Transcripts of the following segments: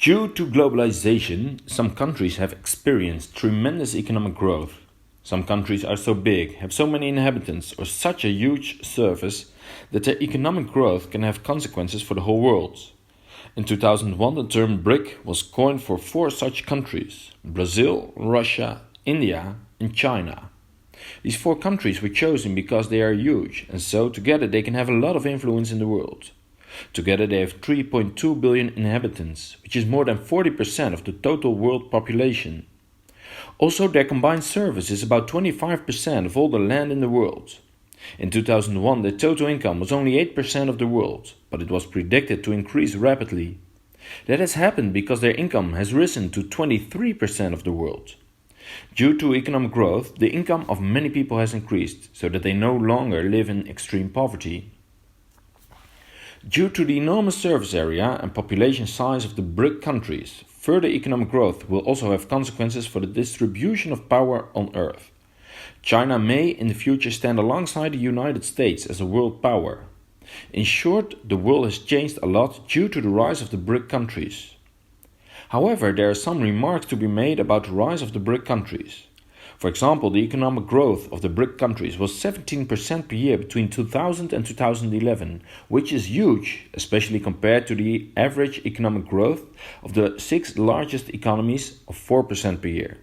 Due to globalization, some countries have experienced tremendous economic growth. Some countries are so big, have so many inhabitants, or such a huge surface that their economic growth can have consequences for the whole world. In 2001, the term Bric was coined for four such countries: Brazil, Russia, India, and China. These four countries were chosen because they are huge, and so together they can have a lot of influence in the world. Together they have 3.2 billion inhabitants, which is more than 40% of the total world population. Also, their combined surface is about 25% of all the land in the world. In 2001, their total income was only 8% of the world, but it was predicted to increase rapidly. That has happened because their income has risen to 23% of the world. Due to economic growth, the income of many people has increased, so that they no longer live in extreme poverty. Due to the enormous surface area and population size of the Bric countries, further economic growth will also have consequences for the distribution of power on Earth. China may in the future stand alongside the United States as a world power. In short, the world has changed a lot due to the rise of the Bric countries. However, there are some remarks to be made about the rise of the Bric countries. For example, the economic growth of the Bric countries was 17% per year between 2000 and 2011, which is huge, especially compared to the average economic growth of the six largest economies of 4% per year.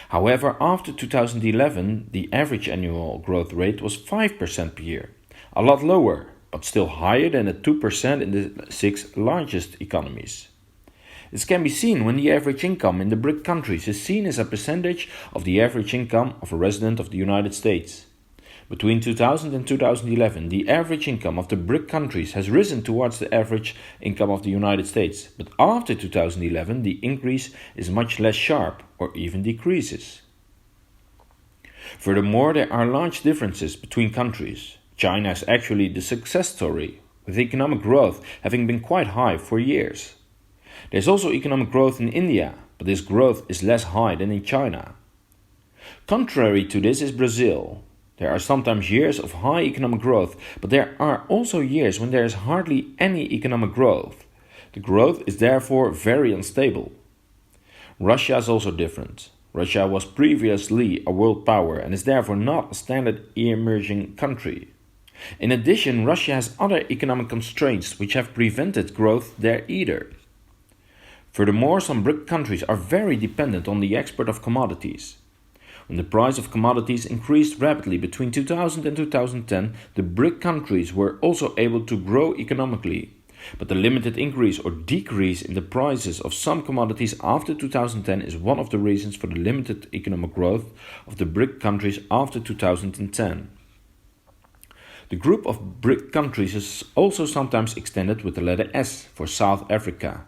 However, after 2011, the average annual growth rate was 5% per year, a lot lower, but still higher than the 2% in the six largest economies. This can be seen when the average income in the Bric countries is seen as a percentage of the average income of a resident of the United States. Between 2000 and 2011, the average income of the Bric countries has risen towards the average income of the United States, but after 2011 the increase is much less sharp or even decreases. Furthermore, there are large differences between countries. China is actually the success story, with economic growth having been quite high for years. There is also economic growth in India, but this growth is less high than in China. Contrary to this is Brazil. There are sometimes years of high economic growth, but there are also years when there is hardly any economic growth. The growth is therefore very unstable. Russia is also different. Russia was previously a world power and is therefore not a standard emerging country. In addition, Russia has other economic constraints which have prevented growth there either. Furthermore, some Bric countries are very dependent on the export of commodities. When the price of commodities increased rapidly between 2000 and 2010, the Bric countries were also able to grow economically. But the limited increase or decrease in the prices of some commodities after 2010 is one of the reasons for the limited economic growth of the Bric countries after 2010. The group of Bric countries is also sometimes extended with the letter S for South Africa.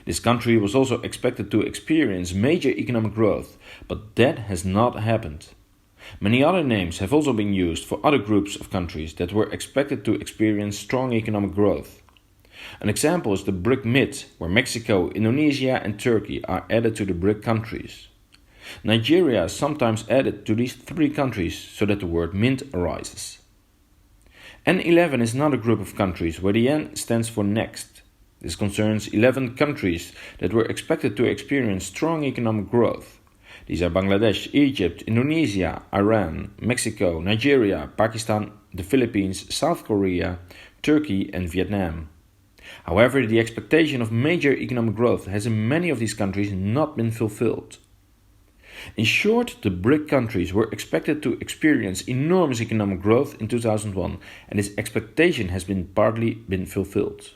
This country was also expected to experience major economic growth, but that has not happened. Many other names have also been used for other groups of countries that were expected to experience strong economic growth. An example is the Bric Mid, where Mexico, Indonesia and Turkey are added to the Bric countries. Nigeria is sometimes added to these three countries so that the word mint arises. N11 is another group of countries where the N stands for next. This concerns 11 countries that were expected to experience strong economic growth. These are Bangladesh, Egypt, Indonesia, Iran, Mexico, Nigeria, Pakistan, the Philippines, South Korea, Turkey and Vietnam. However, the expectation of major economic growth has in many of these countries not been fulfilled. In short, the Bric countries were expected to experience enormous economic growth in 2001, and this expectation has partly been fulfilled.